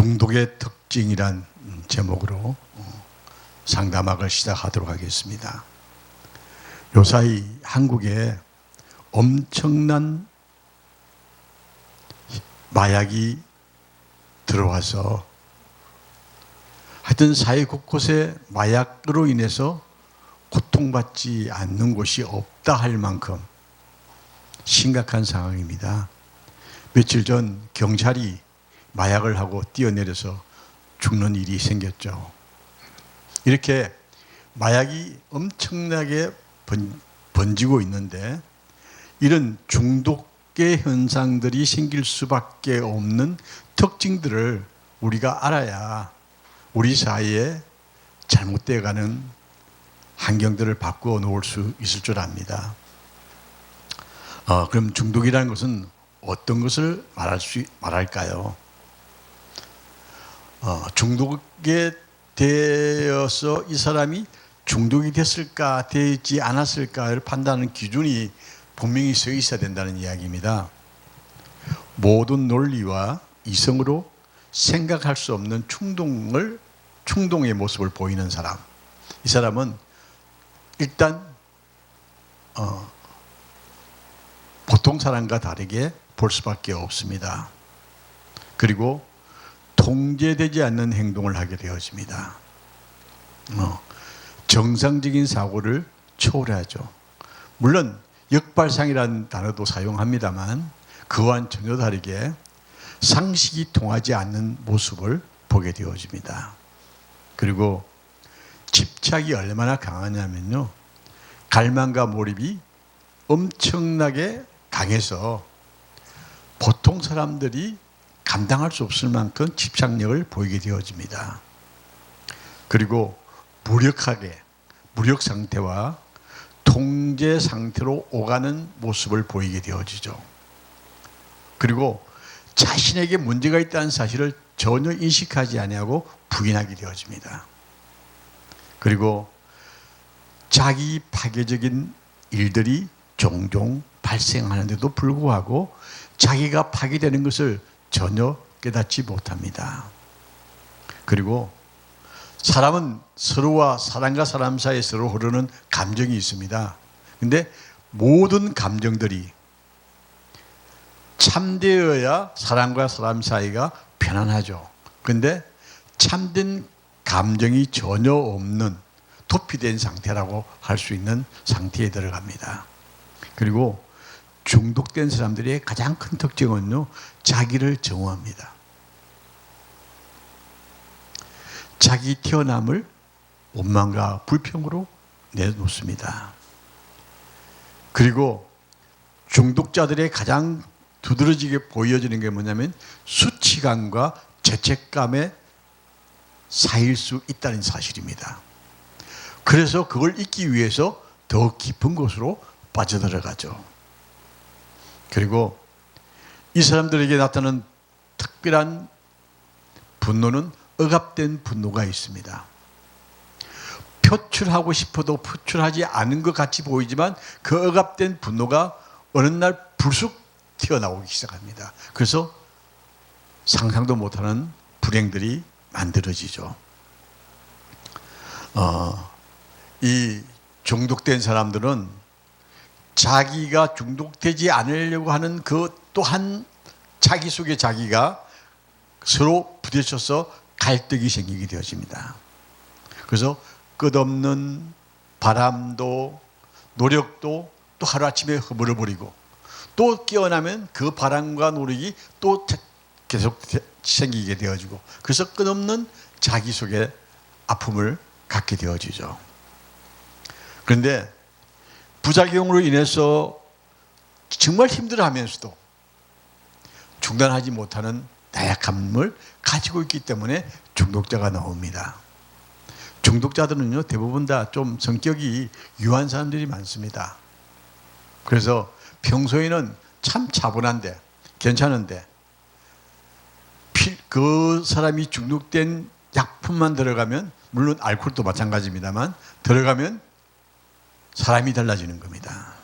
중독의 특징이란 제목으로 상담학을 시작하도록 하겠습니다. 요사이 한국에 엄청난 마약이 들어와서 하여튼 사회 곳곳에 마약으로 인해서 고통받지 않는 곳이 없다 할 만큼 심각한 상황입니다. 며칠 전 경찰이 마약을 하고 뛰어내려서 죽는 일이 생겼죠. 이렇게 마약이 엄청나게 번지고 있는데 이런 중독의 현상들이 생길 수밖에 없는 특징들을 우리가 알아야 우리 사회에 잘못되어가는 환경들을 바꾸어 놓을 수 있을 줄 압니다. 그럼 중독이라는 것은 어떤 것을 말할까요? 중독에 대해서 이 사람이 중독이 됐을까 되지 않았을까를 판단하는 기준이 분명히 서 있어야 된다는 이야기입니다. 모든 논리와 이성으로 생각할 수 없는 충동의 모습을 보이는 사람, 이 사람은 일단 보통 사람과 다르게 볼 수밖에 없습니다. 그리고 통제되지 않는 행동을 하게 되어집니다. 정상적인 사고를 초월하죠. 물론 역발상이라는 단어도 사용합니다만 그와는 전혀 다르게 상식이 통하지 않는 모습을 보게 되어집니다. 그리고 집착이 얼마나 강하냐면요, 갈망과 몰입이 엄청나게 강해서 보통 사람들이 감당할 수 없을 만큼 집착력을 보이게 되어집니다. 그리고 무력 상태와 통제 상태로 오가는 모습을 보이게 되어지죠. 그리고 자신에게 문제가 있다는 사실을 전혀 인식하지 아니하고 부인하게 되어집니다. 그리고 자기 파괴적인 일들이 종종 발생하는데도 불구하고 자기가 파괴되는 것을 전혀 깨닫지 못합니다. 그리고 사람은 사람과 사람 사이에 서로 흐르는 감정이 있습니다. 그런데 모든 감정들이 참되어야 사람과 사람 사이가 편안하죠. 그런데 참된 감정이 전혀 없는 도피된 상태라고 할 수 있는 상태에 들어갑니다. 그리고 중독된 사람들의 가장 큰 특징은요, 자기를 정오합니다. 자기 태어남을 원망과 불평으로 내놓습니다. 그리고 중독자들의 가장 두드러지게 보여지는 게 뭐냐면 수치감과 죄책감에 쌓일 수 있다는 사실입니다. 그래서 그걸 잊기 위해서 더 깊은 곳으로 빠져들어가죠. 그리고 이 사람들에게 나타나는 특별한 분노는 억압된 분노가 있습니다. 표출하고 싶어도 표출하지 않은 것 같이 보이지만 그 억압된 분노가 어느 날 불쑥 튀어나오기 시작합니다. 그래서 상상도 못하는 불행들이 만들어지죠. 이 중독된 사람들은 자기가 중독되지 않으려고 하는 그 또한 자기 속의 자기가 서로 부딪혀서 갈등이 생기게 되어집니다. 그래서 끝없는 바람도 노력도 또 하루아침에 허물어버리고 또 깨어나면 그 바람과 노력이 또 계속 생기게 되어지고 그래서 끝없는 자기 속의 아픔을 갖게 되어지죠. 그런데 부작용으로 인해서 정말 힘들어하면서도 중단하지 못하는 나약함을 가지고 있기 때문에 중독자가 나옵니다. 중독자들은요, 대부분 다 좀 성격이 유한 사람들이 많습니다. 그래서 평소에는 참 차분한데 괜찮은데 그 사람이 중독된 약품만 들어가면, 물론 알코올도 마찬가지입니다만, 들어가면 사람이 달라지는 겁니다.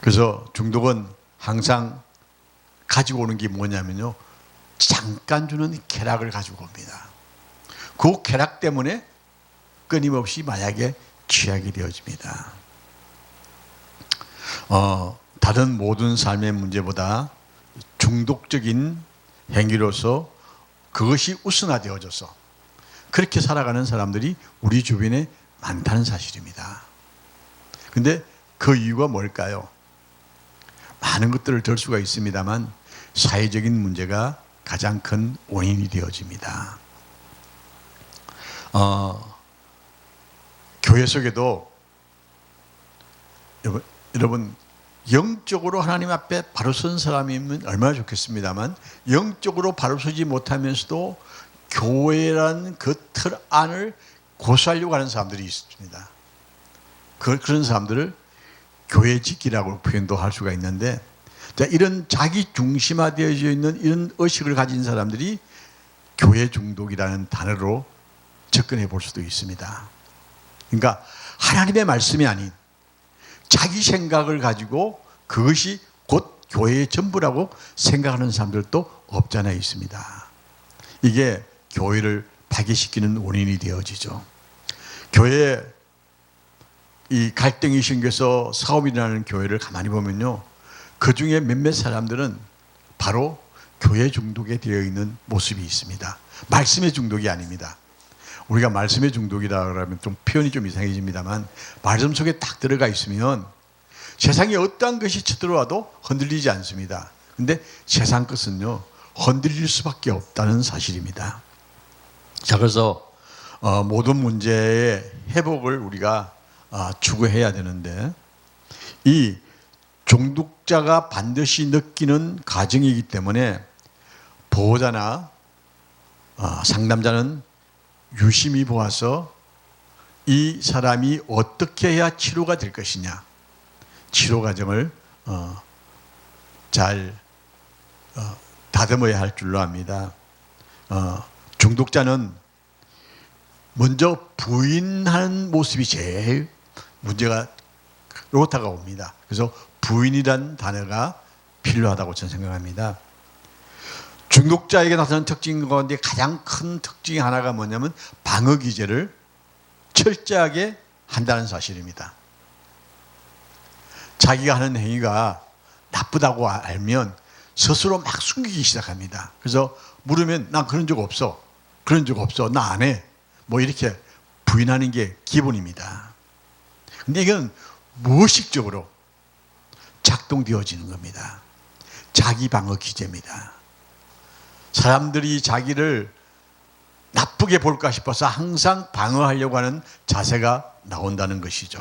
그래서 중독은 항상 가지고 오는 게 뭐냐면요, 잠깐 주는 쾌락을 가지고 옵니다. 그 쾌락 때문에 끊임없이 마약에 취하게 되어집니다. 다른 모든 삶의 문제보다 중독적인 행위로서 그것이 우선화되어져서 그렇게 살아가는 사람들이 우리 주변에 많다는 사실입니다. 근데 그 이유가 뭘까요? 많은 것들을 들 수가 있습니다만 사회적인 문제가 가장 큰 원인이 되어집니다. 교회 속에도 여러분 영적으로 하나님 앞에 바로 선 사람이면 얼마나 좋겠습니다만 영적으로 바로 서지 못하면서도 교회라는 그 틀 안을 고수하려고 하는 사람들이 있습니다. 그런 사람들을 교회직이라고 표현도 할 수가 있는데, 이런 자기 중심화되어져 있는 이런 의식을 가진 사람들이 교회 중독이라는 단어로 접근해 볼 수도 있습니다. 그러니까 하나님의 말씀이 아닌 자기 생각을 가지고 그것이 곧 교회의 전부라고 생각하는 사람들도 없잖아 있습니다. 이게 교회를 파괴시키는 원인이 되어지죠. 교회에 이 갈등이 생겨서 사업이 일어나는 교회를 가만히 보면요, 그 중에 몇몇 사람들은 바로 교회 중독에 되어 있는 모습이 있습니다. 말씀의 중독이 아닙니다. 우리가 말씀의 중독이라 그러면 좀 표현이 좀 이상해집니다만, 말씀 속에 딱 들어가 있으면 세상에 어떠한 것이 쳐들어와도 흔들리지 않습니다. 근데 세상 것은요, 흔들릴 수밖에 없다는 사실입니다. 자, 그래서 모든 문제의 회복을 우리가 추구해야 되는데, 이 중독자가 반드시 느끼는 과정이기 때문에 보호자나 상담자는 유심히 보아서 이 사람이 어떻게 해야 치료가 될 것이냐, 치료 과정을 잘 다듬어야 할 줄로 압니다. 중독자는 먼저 부인하는 모습이 제일 문제가 다가옵니다. 그래서 부인이라는 단어가 필요하다고 저는 생각합니다. 중독자에게 나타나는 특징 가운데 가장 큰 특징이 하나가 뭐냐면 방어 기제를 철저하게 한다는 사실입니다. 자기가 하는 행위가 나쁘다고 알면 스스로 막 숨기기 시작합니다. 그래서 물으면 난 그런 적 없어, 그런 적 없어, 나 안 해, 뭐 이렇게 부인하는 게 기본입니다. 근데 이건 무의식적으로 작동되어지는 겁니다. 자기 방어 기제입니다. 사람들이 자기를 나쁘게 볼까 싶어서 항상 방어하려고 하는 자세가 나온다는 것이죠.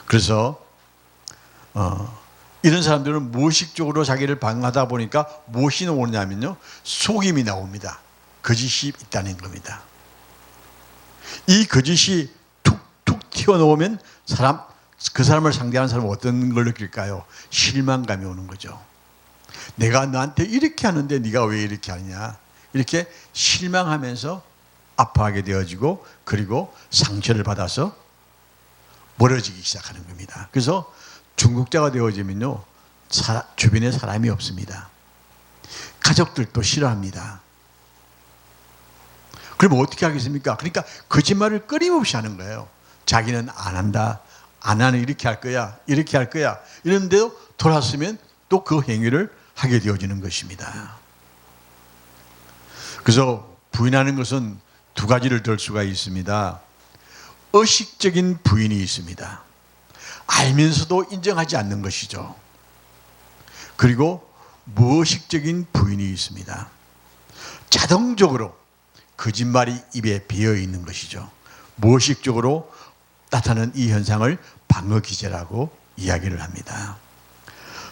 그래서 이런 사람들은 무의식적으로 자기를 방어하다 보니까 무엇이 나오냐면요, 속임이 나옵니다. 거짓이 있다는 겁니다. 이 거짓이 툭툭 튀어나오면 그 사람을 상대하는 사람은 어떤 걸 느낄까요? 실망감이 오는 거죠. 내가 너한테 이렇게 하는데 네가 왜 이렇게 하느냐, 이렇게 실망하면서 아파하게 되어지고, 그리고 상처를 받아서 멀어지기 시작하는 겁니다. 그래서 중독자가 되어지면요, 주변에 사람이 없습니다. 가족들도 싫어합니다. 그럼 어떻게 하겠습니까? 그러니까 거짓말을 끊임없이 하는 거예요. 자기는 안 한다, 안 하는, 이렇게 할 거야, 이렇게 할 거야, 이런데도 돌아서면 또 그 행위를 하게 되어지는 것입니다. 그래서 부인하는 것은 두 가지를 들 수가 있습니다. 의식적인 부인이 있습니다. 알면서도 인정하지 않는 것이죠. 그리고 무의식적인 부인이 있습니다. 자동적으로 거짓말이 입에 배어 있는 것이죠. 무의식적으로 나타나는 이 현상을 방어 기제라고 이야기를 합니다.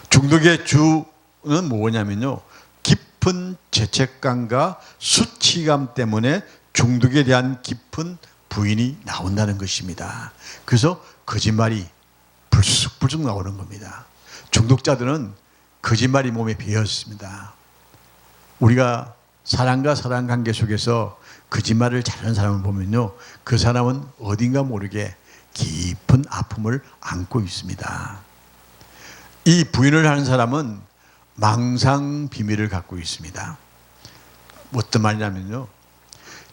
중독의 주는 뭐냐면요, 깊은 죄책감과 수치감 때문에 중독에 대한 깊은 부인이 나온다는 것입니다. 그래서 거짓말이 불쑥불쑥 나오는 겁니다. 중독자들은 거짓말이 몸에 배어 있습니다. 우리가 사람과 사람 관계 속에서 거짓말을 잘하는 사람을 보면요, 그 사람은 어딘가 모르게 깊은 아픔을 안고 있습니다. 이 부인을 하는 사람은 망상 비밀을 갖고 있습니다. 어떤 말이냐면요,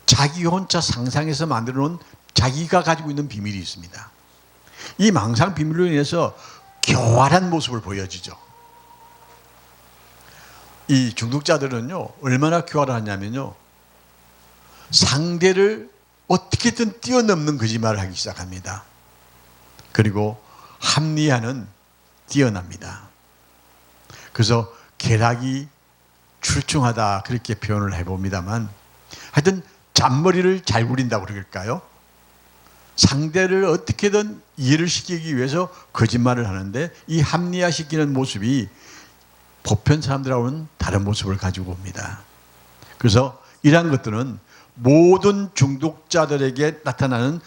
자기 혼자 상상해서 만들어 놓은 자기가 가지고 있는 비밀이 있습니다. 이 망상 비밀로 인해서 교활한 모습을 보여주죠. 이 중독자들은요, 얼마나 교활하냐면요, 상대를 어떻게든 뛰어넘는 거짓말을 하기 시작합니다. 그리고 합리화는 뛰어납니다. 그래서 쾌락이 출중하다 그렇게 표현을 해봅니다만, 하여튼 잔머리를 잘 부린다고 그럴까요? 상대를 어떻게든 이해를 시키기 위해서 거짓말을 하는데, 이 합리화시키는 모습이 보편 사람들하고는 다른 모습을 가지고 옵니다. 그래서 이러한 것들은 모든 중독자들에게 나타나는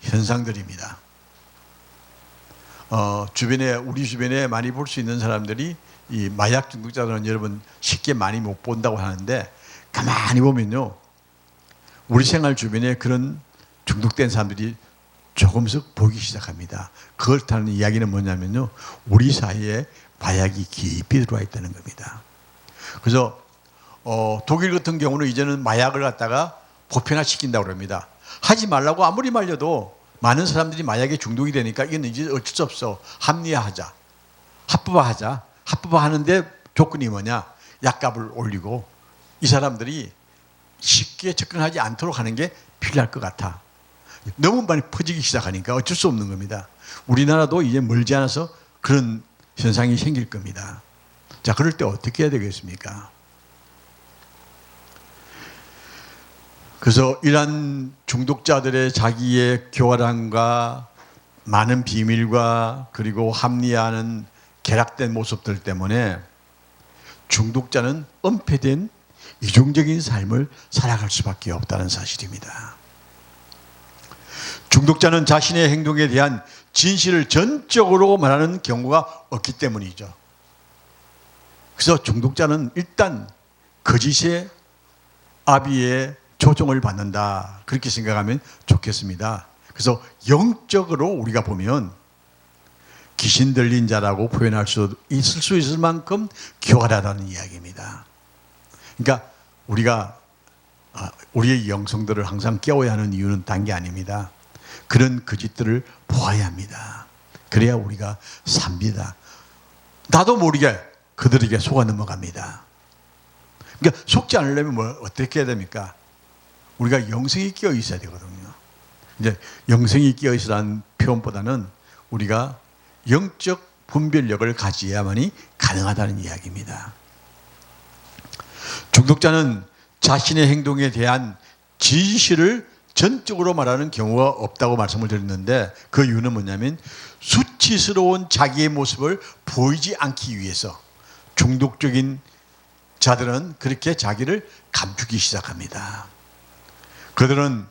현상들입니다. 우리 주변에 많이 볼 수 있는 사람들이, 이 마약 중독자들은 여러분 쉽게 많이 못 본다고 하는데, 가만히 보면요, 우리 생활 주변에 그런 중독된 사람들이 조금씩 보기 시작합니다. 그렇다는 이야기는 뭐냐면요, 우리 사이에 마약이 깊이 들어와 있다는 겁니다. 그래서 독일 같은 경우는 이제는 마약을 갖다가 보편화시킨다고 합니다. 하지 말라고 아무리 말려도 많은 사람들이 마약에 중독이 되니까 이건 이제 어쩔 수 없어, 합리화하자, 합법화하자. 합법화하는데 조건이 뭐냐? 약값을 올리고 이 사람들이 쉽게 접근하지 않도록 하는 게 필요할 것 같아. 너무 많이 퍼지기 시작하니까 어쩔 수 없는 겁니다. 우리나라도 이제 멀지 않아서 그런 현상이 생길 겁니다. 자, 그럴 때 어떻게 해야 되겠습니까? 그래서 이러한 중독자들의 자기의 교활함과 많은 비밀과 그리고 합리화하는 결합된 모습들 때문에 중독자는 은폐된 이중적인 삶을 살아갈 수밖에 없다는 사실입니다. 중독자는 자신의 행동에 대한 진실을 전적으로 말하는 경우가 없기 때문이죠. 그래서 중독자는 일단 거짓의 아비의 조종을 받는다, 그렇게 생각하면 좋겠습니다. 그래서 영적으로 우리가 보면 귀신 들린 자라고 표현할 수 있을 만큼 교활하다는 이야기입니다. 그러니까 우리가 우리의 영성들을 항상 깨워야 하는 이유는 딴 게 아닙니다. 그런 거짓들을 보아야 합니다. 그래야 우리가 삽니다. 나도 모르게 그들에게 속아 넘어갑니다. 그러니까 속지 않으려면 어떻게 해야 됩니까? 우리가 영성이 끼어 있어야 되거든요. 이제 영성이 끼어 있으라는 표현보다는 우리가 영적 분별력을 가져야만이 가능하다는 이야기입니다. 중독자는 자신의 행동에 대한 진실을 전적으로 말하는 경우가 없다고 말씀을 드렸는데, 그 이유는 뭐냐면 수치스러운 자기의 모습을 보이지 않기 위해서 중독적인 자들은 그렇게 자기를 감추기 시작합니다. 그들은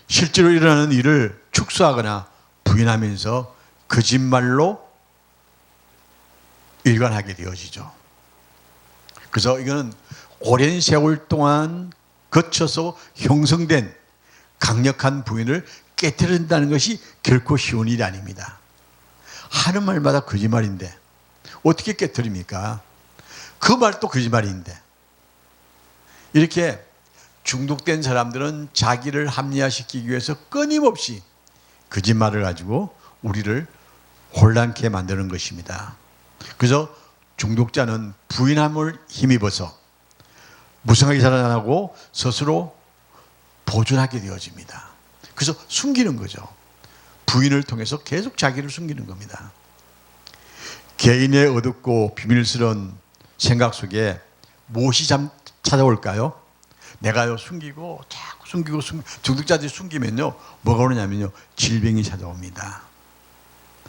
실제로 일어나는 일을 축소하거나 부인하면서 거짓말로 일관하게 되어지죠. 그래서 이거는 오랜 세월 동안 거쳐서 형성된 강력한 부인을 깨트린다는 것이 결코 쉬운 일이 아닙니다. 하는 말마다 거짓말인데 어떻게 깨트립니까? 그 말도 거짓말인데. 이렇게 중독된 사람들은 자기를 합리화시키기 위해서 끊임없이 거짓말을 가지고 우리를 혼란케 만드는 것입니다. 그래서 중독자는 부인함을 힘입어서 무성하게 살아나고 스스로 보존하게 되어집니다. 그래서 숨기는 거죠. 부인을 통해서 계속 자기를 숨기는 겁니다. 개인의 어둡고 비밀스러운 생각 속에 무엇이 찾아올까요? 내가요 숨기고 자꾸 숨기고 중독자들이 숨기면요 뭐가 오느냐면요 질병이 찾아옵니다.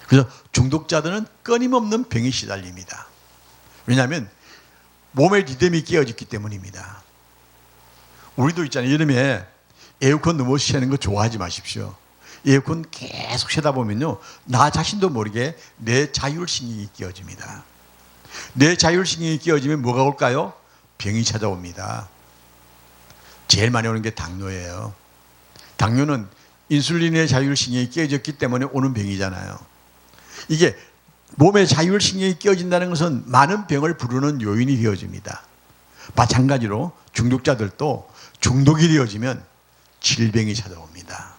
그래서 중독자들은 끊임없는 병이 시달립니다. 왜냐하면 몸의 리듬이 깨어졌기 때문입니다. 우리도 있잖아요. 여름에 에어컨 너무 쉬는 거 좋아하지 마십시오. 에어컨 계속 쉬다 보면요 나 자신도 모르게 내 자율신경이 깨어집니다. 내 자율신경이 깨어지면 뭐가 올까요? 병이 찾아옵니다. 제일 많이 오는 게 당뇨예요. 당뇨는 인슐린의 자율신경이 깨어졌기 때문에 오는 병이잖아요. 이게 몸의 자율신경이 깨어진다는 것은 많은 병을 부르는 요인이 되어집니다. 마찬가지로 중독자들도 중독이 되어지면 질병이 찾아옵니다.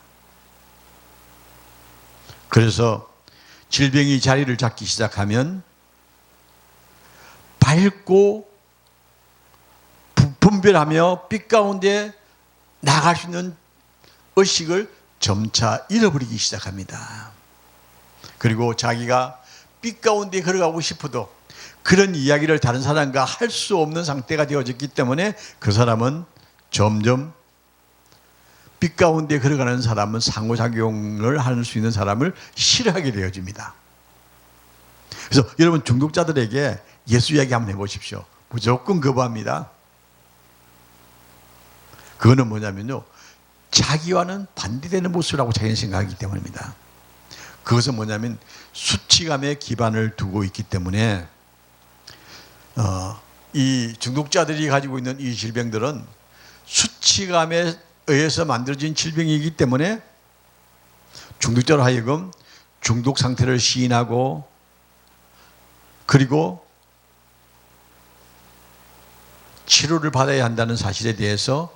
그래서 질병이 자리를 잡기 시작하면 밝고 분별하며 빛 가운데 나갈 수 있는 의식을 점차 잃어버리기 시작합니다. 그리고 자기가 빛 가운데 걸어가고 싶어도 그런 이야기를 다른 사람과 할 수 없는 상태가 되어졌기 때문에 그 사람은 점점 빛 가운데 걸어가는 사람은 상호작용을 할 수 있는 사람을 싫어하게 되어집니다. 그래서 여러분 중독자들에게 예수 이야기 한번 해보십시오. 무조건 거부합니다. 그거는 뭐냐면요, 자기와는 반대되는 모습을 하고 자기는 생각하기 때문입니다. 그것은 뭐냐면 수치감에 기반을 두고 있기 때문에 이 중독자들이 가지고 있는 이 질병들은 수치감에 의해서 만들어진 질병이기 때문에 중독자로 하여금 중독 상태를 시인하고 그리고 치료를 받아야 한다는 사실에 대해서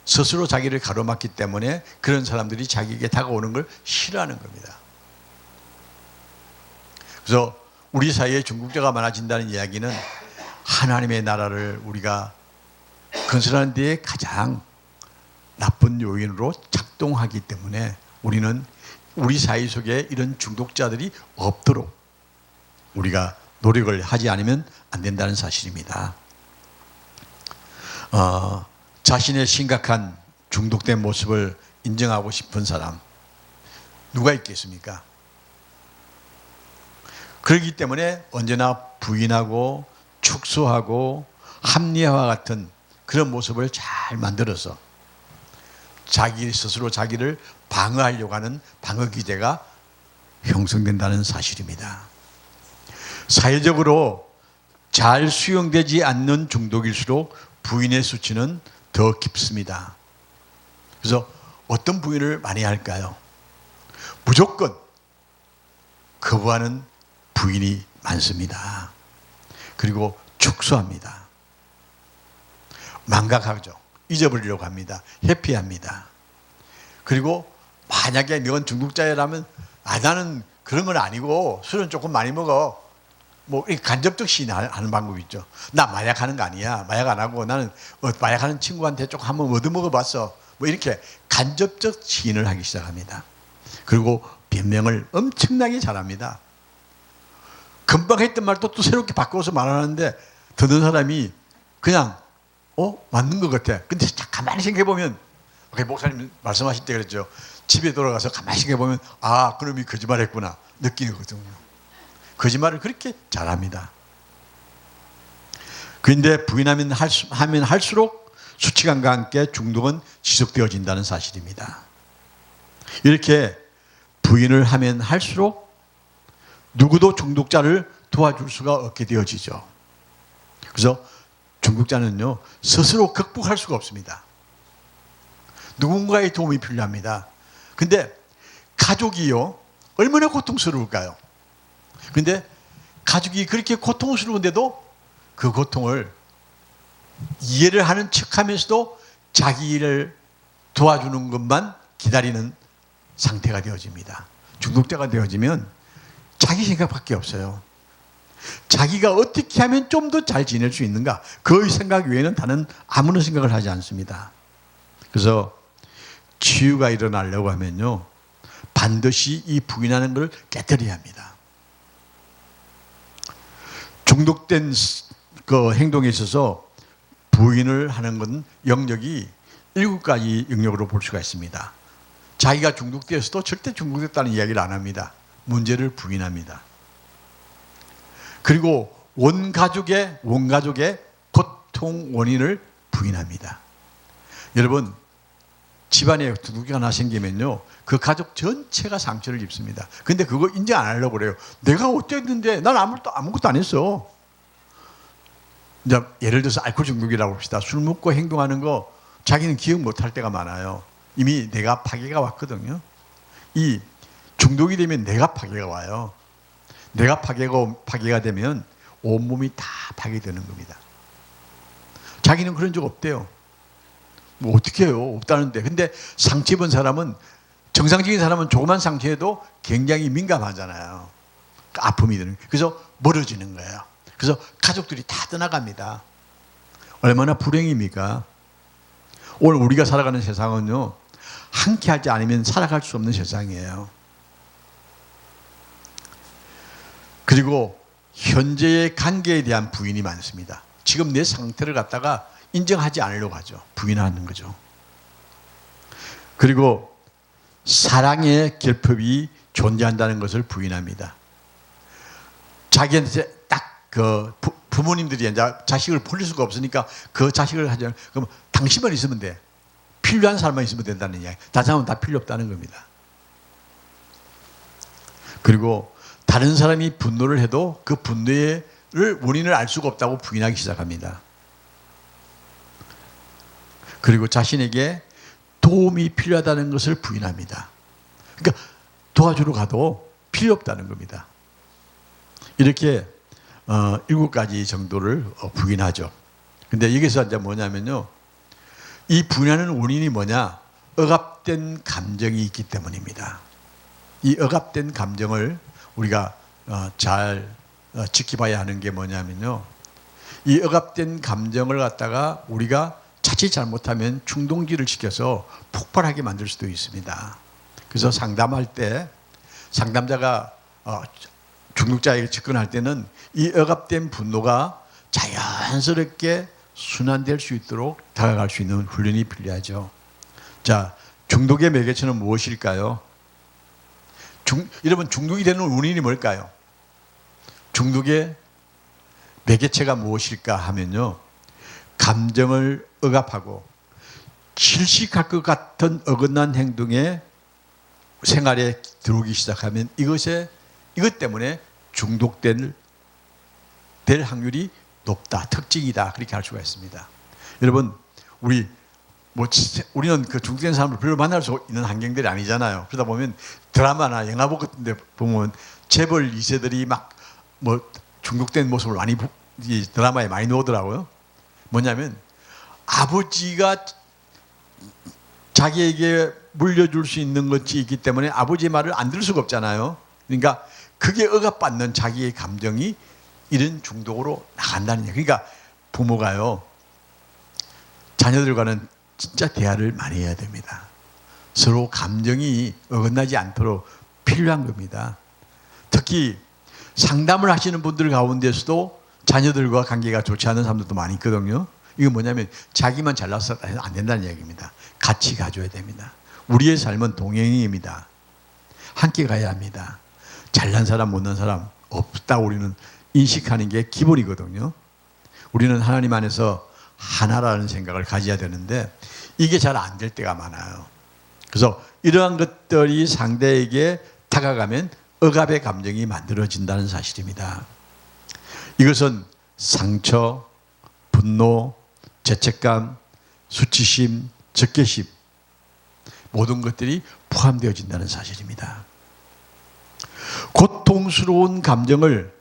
스스로 자기를 가로막기 때문에 그런 사람들이 자기에게 다가오는 걸 싫어하는 겁니다. 그래서 우리 사이에 중독자가 많아진다는 이야기는 하나님의 나라를 우리가 건설하는 데 가장 나쁜 요인으로 작동하기 때문에 우리는 우리 사회 속에 이런 중독자들이 없도록 우리가 노력을 하지 않으면 안 된다는 사실입니다. 자신의 심각한 중독된 모습을 인정하고 싶은 사람 누가 있겠습니까? 그렇기 때문에 언제나 부인하고 축소하고 합리화와 같은 그런 모습을 잘 만들어서 자기 스스로 자기를 방어하려고 하는 방어 기제가 형성된다는 사실입니다. 사회적으로 잘 수용되지 않는 중독일수록 부인의 수치는 더 깊습니다. 그래서 어떤 부인을 많이 할까요? 무조건 거부하는 부인이 많습니다. 그리고 축소합니다. 망각하죠. 잊어버리려고 합니다. 회피합니다. 그리고 만약에 넌 중독자라면 나는 그런 건 아니고 술은 조금 많이 먹어. 뭐 간접적 시인하는 방법이 있죠. 나 마약하는 거 아니야. 마약 안 하고 나는 마약하는 친구한테 조금 한번 얻어먹어봤어. 뭐 이렇게 간접적 시인을 하기 시작합니다. 그리고 변명을 엄청나게 잘합니다. 금방 했던 말도 또 새롭게 바꿔서 말하는데 듣는 사람이 그냥 맞는 것 같아. 근데 가만히 생각해보면 목사님 말씀하실 때 그랬죠. 집에 돌아가서 가만히 생각해보면 그놈이 거짓말 했구나 느끼거든요. 거짓말을 그렇게 잘합니다. 그런데 부인하면 할수록 수치감과 함께 중독은 지속되어진다는 사실입니다. 이렇게 부인을 하면 할수록 누구도 중독자를 도와줄 수가 없게 되어지죠. 그래서 중독자는요 스스로 극복할 수가 없습니다. 누군가의 도움이 필요합니다. 근데 가족이요 얼마나 고통스러울까요? 그런데 가족이 그렇게 고통스러운데도 그 고통을 이해를 하는 척하면서도 자기를 도와주는 것만 기다리는 상태가 되어집니다. 중독자가 되어지면 자기 생각밖에 없어요. 자기가 어떻게 하면 좀 더 잘 지낼 수 있는가 그 생각 외에는 다른 아무런 생각을 하지 않습니다. 그래서 치유가 일어나려고 하면요 반드시 이 부인하는 걸 깨뜨려야 합니다. 중독된 그 행동에 있어서 부인을 하는 건 영역이 7가지 영역으로 볼 수가 있습니다. 자기가 중독되어서도 절대 중독됐다는 이야기를 안 합니다. 문제를 부인합니다. 그리고 온 가족의 고통 원인을 부인합니다. 여러분 집안에 중독자가 하나 생기면요 그 가족 전체가 상처를 입습니다. 근데 그거 인정 안 하려고 그래요. 내가 어땠는데 난 아무것도 안 했어. 이제 예를 들어서 알코올 중독이라고 합시다. 술 먹고 행동하는 거 자기는 기억 못 할 때가 많아요. 이미 내가 파괴가 왔거든요. 이 중독이 되면 내가 파괴가 와요. 내가 파괴가 되면 온몸이 다 파괴되는 겁니다. 자기는 그런 적 없대요. 뭐 어떻게 해요? 없다는데. 근데 상처 입은 사람은, 정상적인 사람은 조그만 상처에도 굉장히 민감하잖아요. 아픔이 드는. 그래서 멀어지는 거예요. 그래서 가족들이 다 떠나갑니다. 얼마나 불행입니까? 오늘 우리가 살아가는 세상은요, 함께 하지 않으면 살아갈 수 없는 세상이에요. 그리고 현재의 관계에 대한 부인이 많습니다. 지금 내 상태를 갖다가 인정하지 않으려고 하죠. 부인하는 거죠. 그리고 사랑의 결핍이 존재한다는 것을 부인합니다. 자기한테 딱 그 부모님들이 이제 자식을 버릴 수가 없으니까 그 자식을 하죠. 그럼 당신만 있으면 돼. 필요한 사람만 있으면 된다는 이야기. 다른 사람은 다 필요 없다는 겁니다. 그리고 다른 사람이 분노를 해도 그 분노의 원인을 알 수가 없다고 부인하기 시작합니다. 그리고 자신에게 도움이 필요하다는 것을 부인합니다. 그러니까 도와주러 가도 필요 없다는 겁니다. 이렇게 7가지 정도를 부인하죠. 근데 여기서 이제 뭐냐면요, 이 부인하는 원인이 뭐냐? 억압된 감정이 있기 때문입니다. 이 억압된 감정을 우리가 잘 지켜봐야 하는 게 뭐냐면요, 이 억압된 감정을 갖다가 우리가 자칫 잘못하면 충동질을 시켜서 폭발하게 만들 수도 있습니다. 그래서 상담할 때 상담자가 중독자에게 접근할 때는 이 억압된 분노가 자연스럽게 순환될 수 있도록 다가갈 수 있는 훈련이 필요하죠. 자, 중독의 매개체는 무엇일까요? 여러분, 중독이 되는 원인이 뭘까요? 중독의 매개체가 무엇일까 하면요, 감정을 억압하고 질식할 것 같은 어긋난 행동에 생활에 들어오기 시작하면 이것 때문에 중독될 확률이 높다, 특징이다, 그렇게 할 수가 있습니다. 여러분, 우리는 그 중독된 사람을 별로 만날 수 있는 환경들이 아니잖아요. 그러다 보면 드라마나 영화 같은 데 보면 재벌 2세들이 막 중독된 모습을 많이 드라마에 많이 나오더라고요. 뭐냐면 아버지가 자기에게 물려줄 수 있는 것이 있기 때문에 아버지의 말을 안 들을 수가 없잖아요. 그러니까 그게 억압받는 자기의 감정이 이런 중독으로 나간다는 얘기예요. 그러니까 부모가요, 자녀들과는 진짜 대화를 많이 해야 됩니다. 서로 감정이 어긋나지 않도록 필요한 겁니다. 특히 상담을 하시는 분들 가운데서도 자녀들과 관계가 좋지 않은 사람들도 많이 있거든요. 이건 뭐냐면 자기만 잘나서 안 된다는 얘기입니다. 같이 가줘야 됩니다. 우리의 삶은 동행입니다. 함께 가야 합니다. 잘난 사람 못난 사람 없다, 우리는 인식하는 게 기본이거든요. 우리는 하나님 안에서 하나라는 생각을 가져야 되는데 이게 잘 안 될 때가 많아요. 그래서 이러한 것들이 상대에게 다가가면 억압의 감정이 만들어진다는 사실입니다. 이것은 상처, 분노, 죄책감, 수치심, 적개심, 모든 것들이 포함되어진다는 사실입니다. 고통스러운 감정을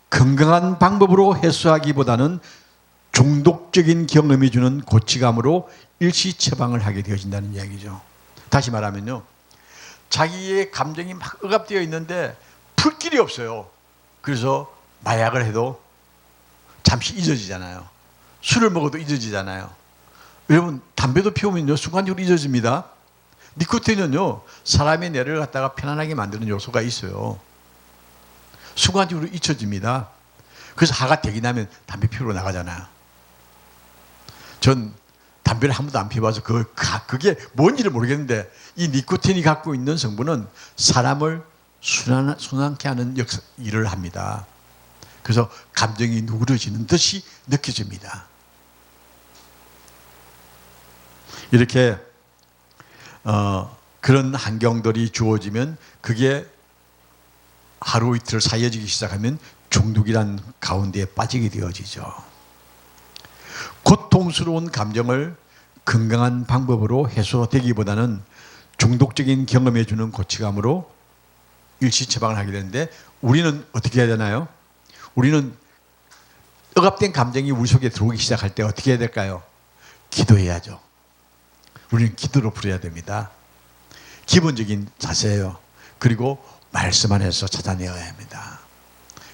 건강한 방법으로 해소하기보다는 중독적인 경험이 주는 고치감으로 일시 처방을 하게 되어진다는 이야기죠. 다시 말하면요, 자기의 감정이 막 억압되어 있는데 풀 길이 없어요. 그래서 마약을 해도 잠시 잊어지잖아요. 술을 먹어도 잊어지잖아요. 여러분, 담배도 피우면요, 순간적으로 잊어집니다. 니코틴은요, 사람의 뇌를 갖다가 편안하게 만드는 요소가 있어요. 순간적으로 잊혀집니다. 그래서 하가 되기 나면 담배 피우러 나가잖아요. 전 담배를 한 번도 안 피워봐서 그게 뭔지를 모르겠는데 이 니코틴이 갖고 있는 성분은 사람을 순환케 하는 일을 합니다. 그래서 감정이 누그러지는 듯이 느껴집니다. 이렇게 그런 환경들이 주어지면 그게 하루 이틀 사이어지기 시작하면 중독이란 가운데에 빠지게 되어지죠. 고통스러운 감정을 건강한 방법으로 해소되기보다는 중독적인 경험해 주는 고치감으로 일시 처방을 하게 되는데 우리는 어떻게 해야 되나요? 우리는 억압된 감정이 우리 속에 들어오기 시작할 때 어떻게 해야 될까요? 기도해야죠. 우리는 기도로 풀어야 됩니다. 기본적인 자세예요. 그리고 말씀 안에서 찾아내어야 합니다.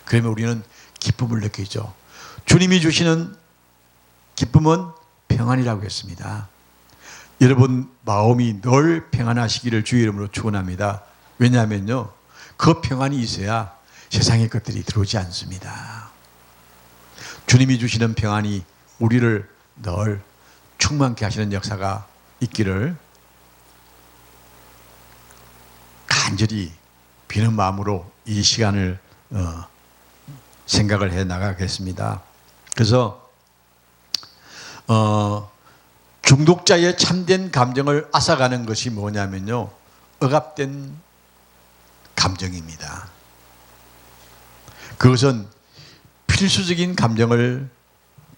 그러면 우리는 기쁨을 느끼죠. 주님이 주시는 기쁨은 평안이라고 했습니다. 여러분 마음이 늘 평안하시기를 주의 이름으로 축원합니다. 왜냐하면요, 그 평안이 있어야 세상의 것들이 들어오지 않습니다. 주님이 주시는 평안이 우리를 늘 충만케 하시는 역사가 있기를 간절히 비는 마음으로 이 시간을 생각을 해 나가겠습니다. 그래서 중독자의 참된 감정을 앗아가는 것이 뭐냐면요, 억압된 감정입니다. 그것은 필수적인 감정을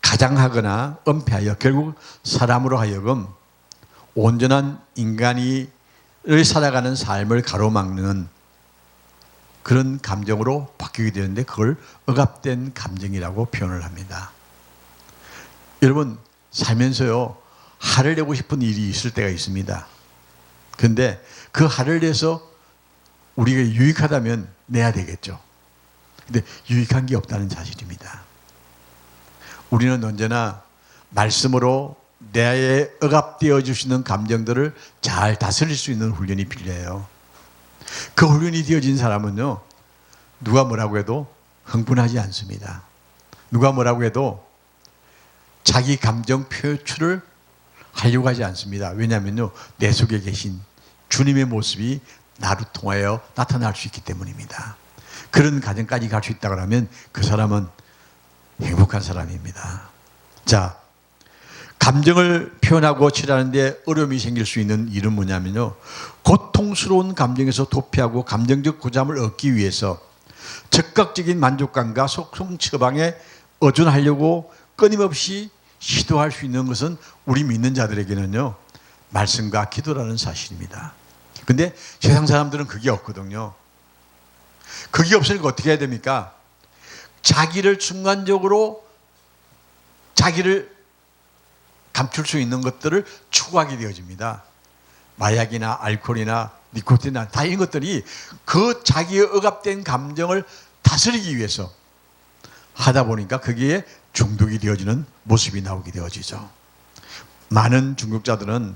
가장하거나 은폐하여 결국 사람으로 하여금 온전한 인간이 살아가는 삶을 가로막는 그런 감정으로 바뀌게 되는데 그걸 억압된 감정이라고 표현을 합니다. 여러분 살면서요, 화를 내고 싶은 일이 있을 때가 있습니다. 그런데 그 화를 내서 우리가 유익하다면 내야 되겠죠. 근데 유익한 게 없다는 사실입니다. 우리는 언제나 말씀으로 내에 억압되어 주시는 감정들을 잘 다스릴 수 있는 훈련이 필요해요. 그 훈련이 되어진 사람은요, 누가 뭐라고 해도 흥분하지 않습니다. 누가 뭐라고 해도 자기 감정 표출을 하려고 하지 않습니다. 왜냐하면요, 내 속에 계신 주님의 모습이 나를 통하여 나타날 수 있기 때문입니다. 그런 가정까지 갈 수 있다 그러면 그 사람은 행복한 사람입니다. 자, 감정을 표현하고 치료하는데 어려움이 생길 수 있는 일은 뭐냐면요, 고통스러운 감정에서 도피하고 감정적 고잠을 얻기 위해서 즉각적인 만족감과 속성 처방에 의존하려고 끊임없이 시도할 수 있는 것은 우리 믿는 자들에게는요, 말씀과 기도라는 사실입니다. 근데 세상 사람들은 그게 없거든요. 그게 없으니까 어떻게 해야 됩니까? 자기를 순간적으로 자기를 감출 수 있는 것들을 추구하게 되어집니다. 마약이나 알코올이나 니코틴이나 다 이런 것들이 그 자기의 억압된 감정을 다스리기 위해서 하다 보니까 거기에 중독이 되어지는 모습이 나오게 되어지죠. 많은 중독자들은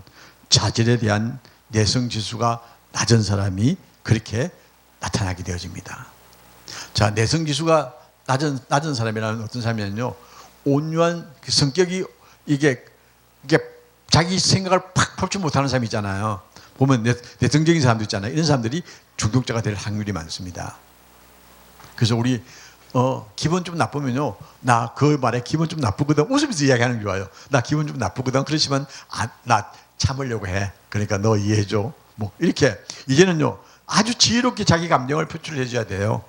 자질에 대한 내성지수가 낮은 사람이 그렇게 나타나게 되어집니다. 자, 내성지수가 낮은 사람이라는 어떤 사람이냐면요, 온유한 그 성격이 이게 자기 생각을 팍 펼치 못하는 사람이 있잖아요. 보면 내성적인 사람도 있잖아요. 이런 사람들이 중독자가 될 확률이 많습니다. 그래서 우리 기분 좀 나쁘면요, 나 그 말에 기분 좀 나쁘거든 웃으면서 이야기하는 게 좋아요. 나 기분 좀 나쁘거든. 그렇지만 나 참으려고 해. 그러니까 너 이해해줘. 뭐 이렇게 이제는요, 아주 지혜롭게 자기 감정을 표출해 줘야 돼요.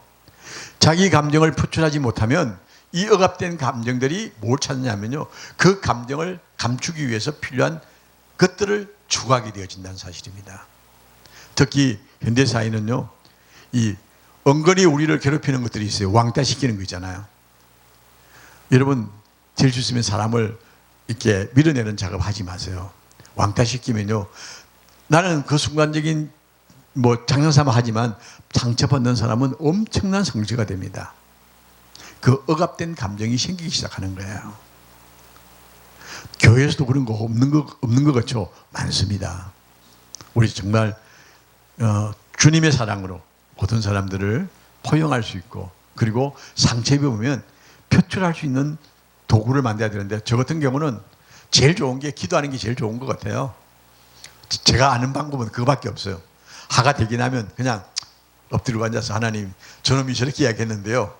자기 감정을 표출하지 못하면 이 억압된 감정들이 뭘 찾느냐면요, 그 감정을 감추기 위해서 필요한 것들을 추구하게 되어진다는 사실입니다. 특히 현대사회는요, 이 은근히 우리를 괴롭히는 것들이 있어요. 왕따시키는 거 있잖아요. 여러분 될 수 있으면 사람을 이렇게 밀어내는 작업 하지 마세요. 왕따시키면요, 나는 그 순간적인 장난삼아 하지만 상처받는 사람은 엄청난 상처가 됩니다. 그 억압된 감정이 생기기 시작하는 거예요. 교회에서도 그런 거 없는 것 같죠? 많습니다. 우리 정말 주님의 사랑으로 모든 사람들을 포용할 수 있고, 그리고 상처 입으면 표출할 수 있는 도구를 만들어야 되는데, 저 같은 경우는 제일 좋은 게 기도하는 게 제일 좋은 것 같아요. 제가 아는 방법은 그거밖에 없어요. 화가 되긴 하면 그냥 엎드리고 앉아서, 하나님 저놈이 저렇게 이야기했는데요,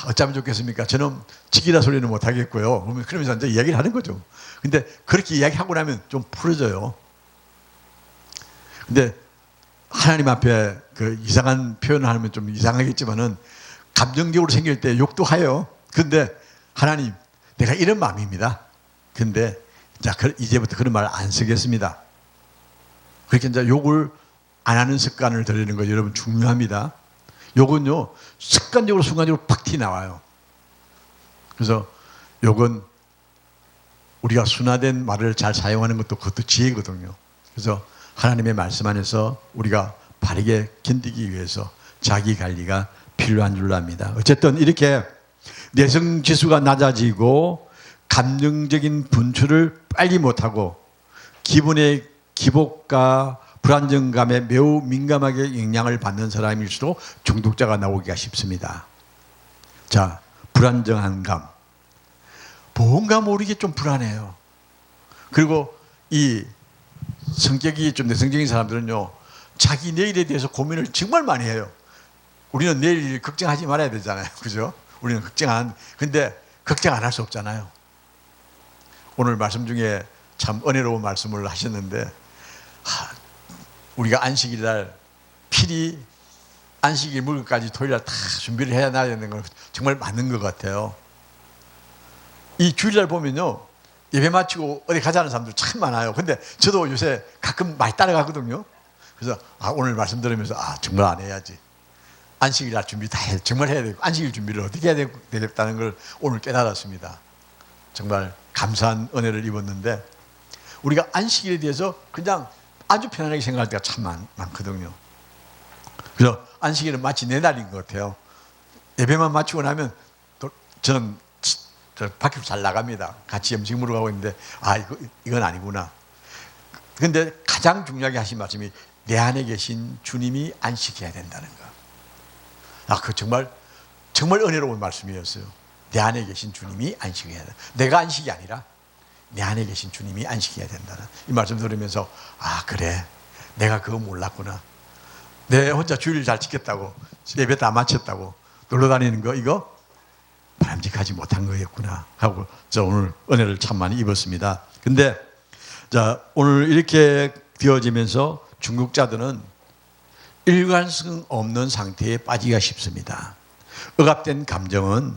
어쩌면 좋겠습니까? 저놈 치기라 소리는 못하겠고요. 그러면서 이제 이야기를 하는 거죠. 근데 그렇게 이야기하고 나면 좀 풀어져요. 근데 하나님 앞에 그 이상한 표현을 하면 좀 이상하겠지만은, 감정적으로 생길 때 욕도 해요. 근데 하나님, 내가 이런 마음입니다. 근데 자, 이제부터 그런 말 안 쓰겠습니다. 그렇게 이제 욕을 안 하는 습관을 들이는 거 여러분 중요합니다. 욕은요, 습관적으로 순간적으로 팍 튀어나와요. 그래서 요건 우리가 순화된 말을 잘 사용하는 것도 그것도 지혜거든요. 그래서 하나님의 말씀 안에서 우리가 바르게 견디기 위해서 자기 관리가 필요한 줄 압니다. 어쨌든 이렇게 내성 지수가 낮아지고 감정적인 분출을 빨리 못하고 기분의 기복과 불안정감에 매우 민감하게 영향을 받는 사람일수록 중독자가 나오기가 쉽습니다. 자, 불안정한 감. 뭔가 모르게 좀 불안해요. 그리고 이 성격이 좀 내성적인 사람들은요, 자기 내일에 대해서 고민을 정말 많이 해요. 우리는 내일 걱정하지 말아야 되잖아요. 그죠? 우리는 근데 걱정 안 할 수 없잖아요. 오늘 말씀 중에 참 은혜로운 말씀을 하셨는데, 우리가 안식일 날 필히 안식일 물건까지 토요일 날 다 준비를 해야 되는 건 정말 맞는 것 같아요. 이 주일날 보면요, 예배 마치고 어디 가자는 사람들 참 많아요. 근데 저도 요새 가끔 많이 따라가거든요. 그래서 오늘 말씀 들으면서 정말 안 해야지. 안식일 날 준비 다 정말 해야 되고, 안식일 준비를 어떻게 해야 되겠다는 걸 오늘 깨달았습니다. 정말 감사한 은혜를 입었는데, 우리가 안식일에 대해서 그냥 아주 편안하게 생각할 때가 참 많거든요. 그래서 안식일은 마치 내 날인 것 같아요. 예배만 마치고 나면 저는 밖으로 잘 나갑니다. 같이 음식 먹으러 가고 있는데 이건 아니구나. 그런데 가장 중요하게 하신 말씀이 내 안에 계신 주님이 안식해야 된다는 거. 그 정말 은혜로운 말씀이었어요. 내 안에 계신 주님이 안식해야 된다. 내가 안식이 아니라 내 안에 계신 주님이 안식해야 된다는 이 말씀 들으면서 그래, 내가 그거 몰랐구나. 내 혼자 주일을 잘 지켰다고, 예배 다 마쳤다고 놀러 다니는 거 이거 바람직하지 못한 거였구나 하고 저 오늘 은혜를 참 많이 입었습니다. 근데 오늘 이렇게 되어지면서 중독자들은 일관성 없는 상태에 빠지기가 쉽습니다. 억압된 감정은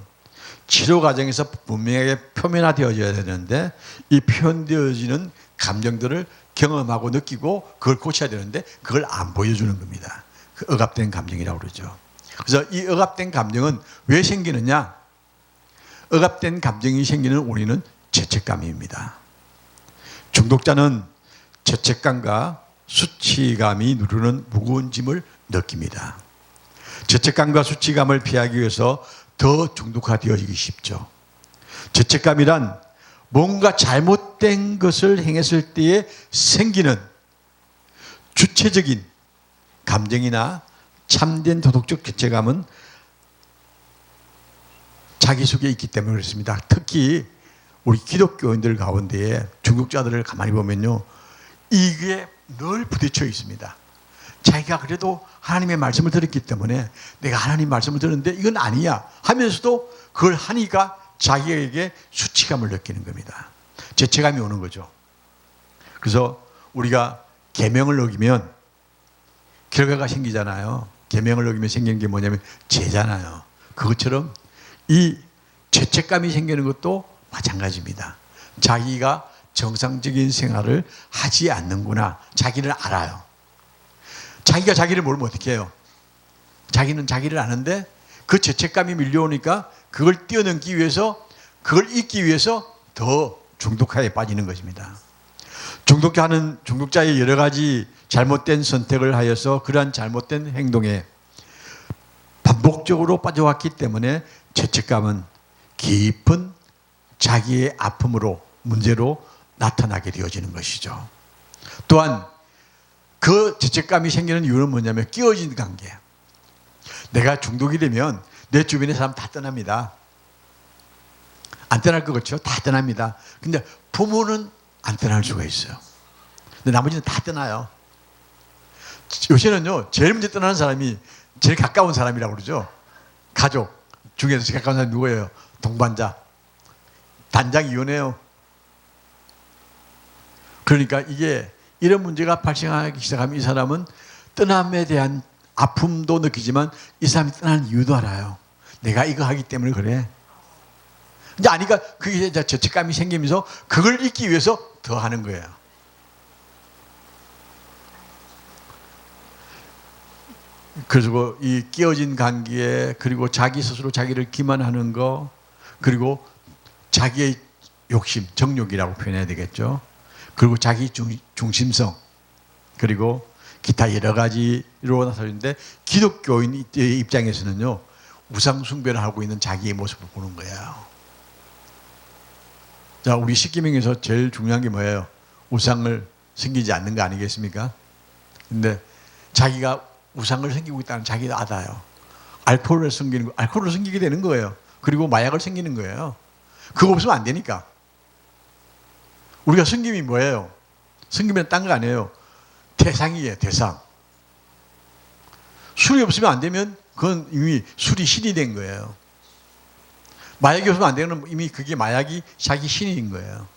치료 과정에서 분명하게 표면화되어져야 되는데, 이 표현되어지는 감정들을 경험하고 느끼고 그걸 고쳐야 되는데 그걸 안 보여주는 겁니다. 그 억압된 감정이라고 그러죠. 그래서 이 억압된 감정은 왜 생기느냐? 억압된 감정이 생기는 원인은 죄책감입니다. 중독자는 죄책감과 수치감이 누르는 무거운 짐을 느낍니다. 죄책감과 수치감을 피하기 위해서 더 중독화되어지기 쉽죠. 죄책감이란 뭔가 잘못된 것을 행했을 때에 생기는 주체적인 감정이나 참된 도덕적 죄책감은 자기 속에 있기 때문에 그렇습니다. 특히 우리 기독교인들 가운데에 중독자들을 가만히 보면요, 이게 늘 부딪혀 있습니다. 자기가 그래도 하나님의 말씀을 들었기 때문에 내가 하나님 말씀을 들었는데 이건 아니야 하면서도 그걸 하니까 자기에게 수치감을 느끼는 겁니다. 죄책감이 오는 거죠. 그래서 우리가 계명을 어기면 결과가 생기잖아요. 계명을 어기면 생기는 게 뭐냐면 죄잖아요. 그것처럼 이 죄책감이 생기는 것도 마찬가지입니다. 자기가 정상적인 생활을 하지 않는구나, 자기를 알아요. 자기가 자기를 모르면 어떻게 해요? 자기는 자기를 아는데 그 죄책감이 밀려오니까 그걸 뛰어넘기 위해서, 그걸 잊기 위해서 더 중독화에 빠지는 것입니다. 중독자의 여러 가지 잘못된 선택을 하여서 그러한 잘못된 행동에 반복적으로 빠져왔기 때문에 죄책감은 깊은 자기의 아픔으로, 문제로 나타나게 되어지는 것이죠. 또한 그 죄책감이 생기는 이유는 뭐냐면 끼어진 관계. 내가 중독이 되면 내 주변의 사람 다 떠납니다. 안 떠날 것 같죠? 다 떠납니다. 근데 부모는 안 떠날 수가 있어요. 근데 나머지는 다 떠나요. 요새는요, 제일 먼저 떠나는 사람이 제일 가까운 사람이라고 그러죠. 가족 중에서 제일 가까운 사람이 누구예요? 동반자. 단장 이혼해요. 그러니까 이게 이런 문제가 발생하기 시작하면 이 사람은 떠남에 대한 아픔도 느끼지만 이 사람이 떠나는 이유도 알아요. 내가 이거 하기 때문에 그래. 이제 아니까 그게 이제 죄책감이 생기면서 그걸 잊기 위해서 더 하는 거예요. 그리고 이 끼어진 관계에, 그리고 자기 스스로 자기를 기만하는 거, 그리고 자기의 욕심, 정욕이라고 표현해야 되겠죠. 그리고 자기 중심성, 그리고 기타 여러 가지로 나서는데 기독교인 입장에서는요, 우상 숭배를 하고 있는 자기의 모습을 보는 거예요. 자, 우리 십계명에서 제일 중요한 게 뭐예요? 우상을 섬기지 않는 거 아니겠습니까? 근데 자기가 우상을 섬기고 있다는 자기도 알아요. 알코올을 섬기게 되는 거예요. 그리고 마약을 섬기는 거예요. 그거 없으면 안 되니까. 우리가 섬김이 뭐예요? 섬기면 딴 거 아니에요. 대상이에요, 대상. 술이 없으면 안 되면 그건 이미 술이 신이 된 거예요. 마약이 없으면 안 되는 건 이미 그게 마약이 자기 신인 거예요.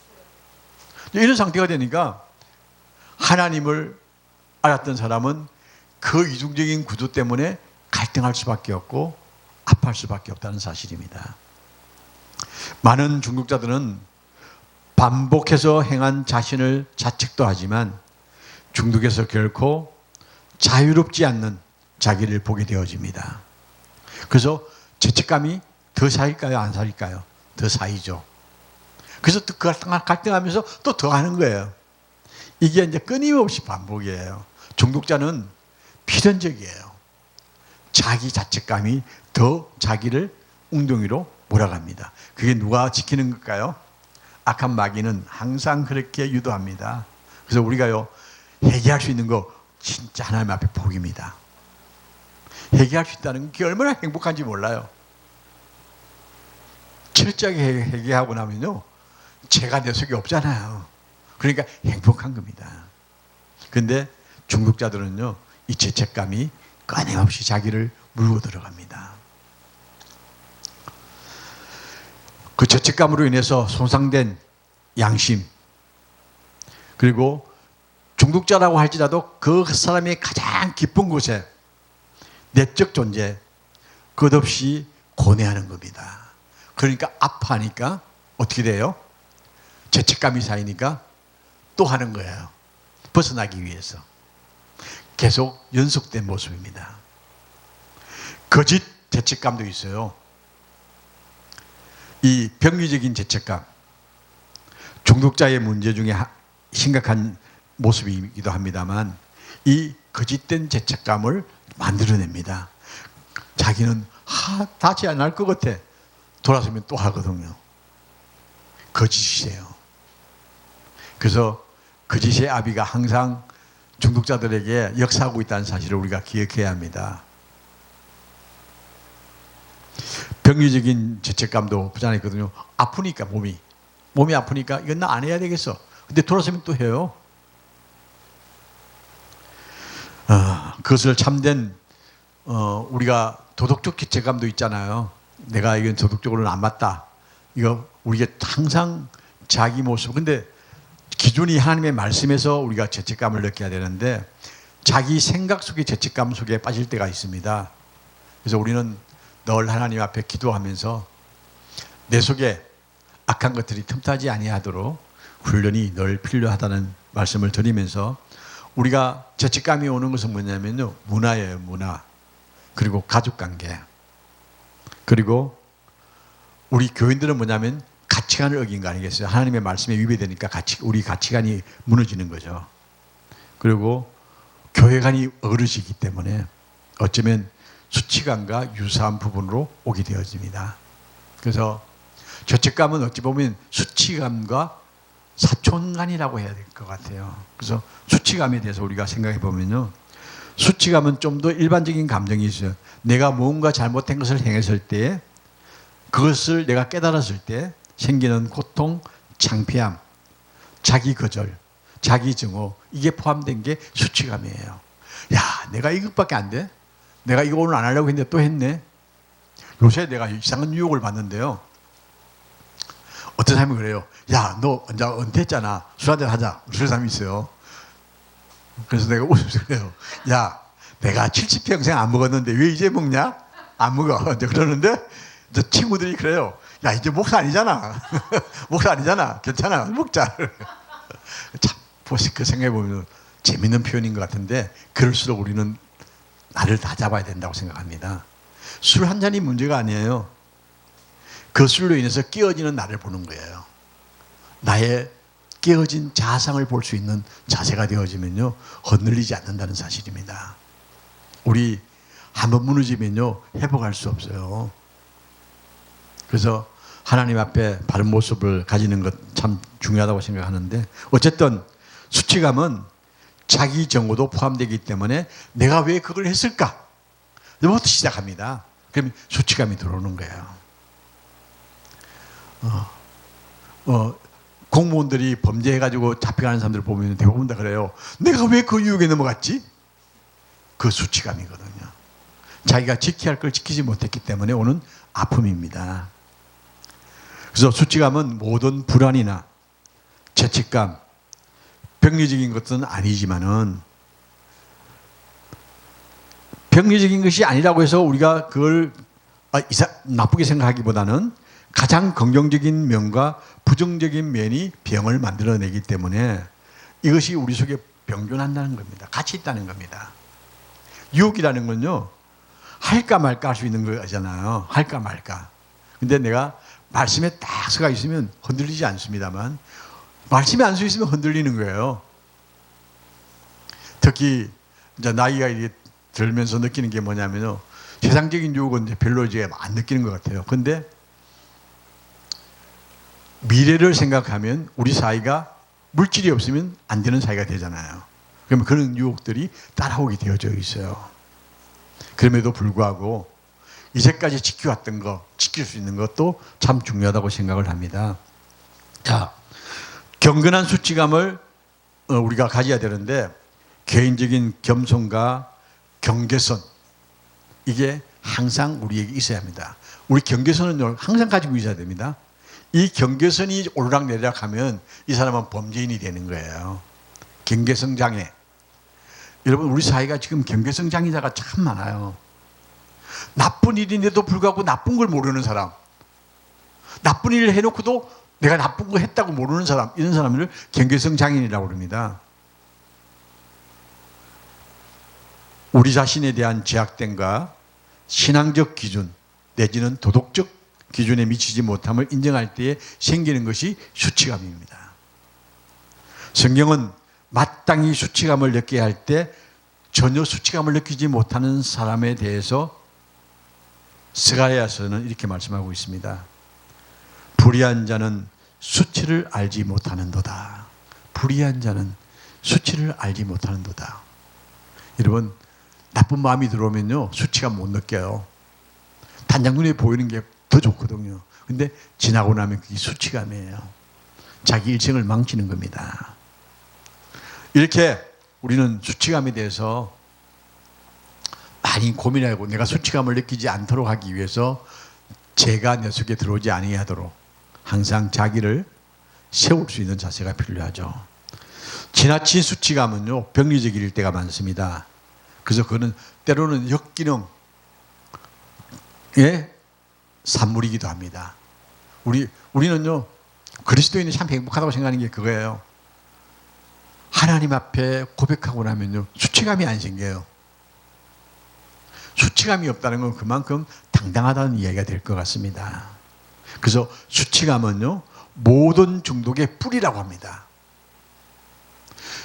이런 상태가 되니까 하나님을 알았던 사람은 그 이중적인 구조 때문에 갈등할 수밖에 없고 아파할 수밖에 없다는 사실입니다. 많은 중독자들은 반복해서 행한 자신을 자책도 하지만 중독에서 결코 자유롭지 않는 자기를 보게 되어집니다. 그래서 죄책감이 더 쌓일까요? 안 쌓일까요? 더 쌓이죠. 그래서 또 그 갈등하면서 또 더 하는 거예요. 이게 이제 끊임없이 반복이에요. 중독자는 필연적이에요. 자기 자책감이 더 자기를 웅덩이로 몰아갑니다. 그게 누가 지키는 걸까요? 악한 마귀는 항상 그렇게 유도합니다. 그래서 우리가요, 회개할 수 있는 거 진짜 하나님 앞에 복입니다. 회개할 수 있다는 게 얼마나 행복한지 몰라요. 철저하게 회개하고 나면요, 죄가 내 속에 없잖아요. 그러니까 행복한 겁니다. 그런데 중독자들은요, 이 죄책감이 끊임없이 자기를 물고 들어갑니다. 그 죄책감으로 인해서 손상된 양심, 그리고 중독자라고 할지라도 그 사람의 가장 깊은 곳에 내적 존재, 끝없이 고뇌하는 겁니다. 그러니까 아파하니까 어떻게 돼요? 죄책감이 쌓이니까 또 하는 거예요. 벗어나기 위해서. 계속 연속된 모습입니다. 거짓 죄책감도 있어요. 이 병리적인 죄책감, 중독자의 문제 중에 심각한 모습이기도 합니다만, 이 거짓된 죄책감을 만들어냅니다. 자기는 다시 안 할 것 같아. 돌아서면 또 하거든요. 거짓이에요. 그래서 거짓의 아비가 항상 중독자들에게 역사하고 있다는 사실을 우리가 기억해야 합니다. 병리적인 죄책감도 부자했거든요. 아프니까 몸이 아프니까 이건 나 안 해야 되겠어. 근데 돌아서면 또 해요. 그것을 참된 우리가 도덕적 죄책감도 있잖아요. 내가 이건 도덕적으로는 안 맞다. 이거 우리가 항상 자기 모습. 근데 기준이 하나님의 말씀에서 우리가 죄책감을 느껴야 되는데 자기 생각 속의 죄책감 속에 빠질 때가 있습니다. 그래서 우리는 늘 하나님 앞에 기도하면서 내 속에 악한 것들이 틈타지 아니하도록 훈련이 늘 필요하다는 말씀을 드리면서, 우리가 죄책감이 오는 것은 뭐냐면요, 문화예요, 문화. 그리고 가족관계. 그리고 우리 교인들은 뭐냐면 가치관을 어긴 거 아니겠어요? 하나님의 말씀에 위배되니까 우리 가치관이 무너지는 거죠. 그리고 교회관이 어그러지기 때문에 어쩌면 수치감과 유사한 부분으로 오게 되어집니다. 그래서 죄책감은 어찌 보면 수치감과 사촌간이라고 해야 될 것 같아요. 그래서 수치감에 대해서 우리가 생각해 보면요, 수치감은 좀 더 일반적인 감정이 있어요. 내가 뭔가 잘못된 것을 행했을 때, 그것을 내가 깨달았을 때 생기는 고통, 창피함, 자기 거절, 자기 증오, 이게 포함된 게 수치감이에요. 야, 내가 이것밖에 안 돼? 내가 이거 오늘 안 하려고 했는데 또 했네? 요새 내가 이상한 유혹을 받는데요, 어떤 사람이 그래요. 야, 너 이제 은퇴했잖아. 술 한잔 하자. 그런 사람이 있어요. 그래서 내가 웃으면서 그래요. 야, 내가 70평생 안 먹었는데 왜 이제 먹냐? 안 먹어. 이제 그러는데 이제 친구들이 그래요. 야, 이제 목사 아니잖아. 목사 아니잖아. 괜찮아. 먹자. 참, 그 생각해보면 재밌는 표현인 것 같은데, 그럴수록 우리는 나를 다 잡아야 된다고 생각합니다. 술 한 잔이 문제가 아니에요. 그 술로 인해서 깨어지는 나를 보는 거예요. 나의 깨어진 자상을 볼 수 있는 자세가 되어지면요, 흔들리지 않는다는 사실입니다. 우리 한번 무너지면요, 회복할 수 없어요. 그래서 하나님 앞에 바른 모습을 가지는 것 참 중요하다고 생각하는데, 어쨌든 수치감은 자기 정오도 포함되기 때문에 내가 왜 그걸 했을까? 이부터 시작합니다. 그럼 수치감이 들어오는 거예요. 공무원들이 범죄해가지고 잡혀가는 사람들 보면 대부분 다 그래요. 내가 왜 그 유혹에 넘어갔지? 그 수치감이거든요. 자기가 지켜야 할 걸 지키지 못했기 때문에 오는 아픔입니다. 그래서 수치감은 모든 불안이나 죄책감, 병리적인 것은 아니지만은, 병리적인 것이 아니라고 해서 우리가 그걸 나쁘게 생각하기보다는 가장 긍정적인 면과 부정적인 면이 병을 만들어내기 때문에 이것이 우리 속에 병존한다는 겁니다. 같이 있다는 겁니다. 유혹이라는 건요, 할까 말까 할 수 있는 거잖아요. 할까 말까. 근데 내가 말씀에 딱 서가 있으면 흔들리지 않습니다만, 말씀에 안 서 있으면 흔들리는 거예요. 특히 이제 나이가 들면서 느끼는 게 뭐냐면요, 세상적인 유혹은 별로 이제 안 느끼는 것 같아요. 근데 미래를 생각하면 우리 사이가 물질이 없으면 안 되는 사이가 되잖아요. 그러면 그런 유혹들이 따라오게 되어져 있어요. 그럼에도 불구하고 이제까지 지켜왔던 거, 지킬 수 있는 것도 참 중요하다고 생각을 합니다. 자, 경건한 수치감을 우리가 가져야 되는데, 개인적인 겸손과 경계선, 이게 항상 우리에게 있어야 합니다. 우리 경계선은 항상 가지고 있어야 됩니다. 이 경계선이 오르락내리락 하면 이 사람은 범죄인이 되는 거예요. 경계선 장애. 여러분, 우리 사회가 지금 경계선 장애자가 참 많아요. 나쁜 일인데도 불구하고 나쁜 걸 모르는 사람, 나쁜 일을 해놓고도 내가 나쁜 거 했다고 모르는 사람, 이런 사람을 경계성 장애인이라고 그럽니다. 우리 자신에 대한 제약됨과 신앙적 기준 내지는 도덕적 기준에 미치지 못함을 인정할 때에 생기는 것이 수치감입니다. 성경은 마땅히 수치감을 느껴야 할 때 전혀 수치감을 느끼지 못하는 사람에 대해서 스가랴서는 이렇게 말씀하고 있습니다. 불의한 자는 수치를 알지 못하는도다. 불의한 자는 수치를 알지 못하는도다. 여러분, 나쁜 마음이 들어오면요, 수치감 못 느껴요. 단장 눈에 보이는 게 더 좋거든요. 근데 지나고 나면 그게 수치감이에요. 자기 일생을 망치는 겁니다. 이렇게 우리는 수치감에 대해서 많이 고민하고, 내가 수치감을 느끼지 않도록 하기 위해서 죄가 내 속에 들어오지 아니하도록 항상 자기를 세울 수 있는 자세가 필요하죠. 지나친 수치감은요, 병리적일 때가 많습니다. 그래서 그거는 때로는 역기능의 산물이기도 합니다. 우리는요, 그리스도인이 참 행복하다고 생각하는 게 그거예요. 하나님 앞에 고백하고 나면요, 수치감이 안 생겨요. 수치감이 없다는 건 그만큼 당당하다는 이야기가 될 것 같습니다. 그래서 수치감은요, 모든 중독의 뿌리라고 합니다.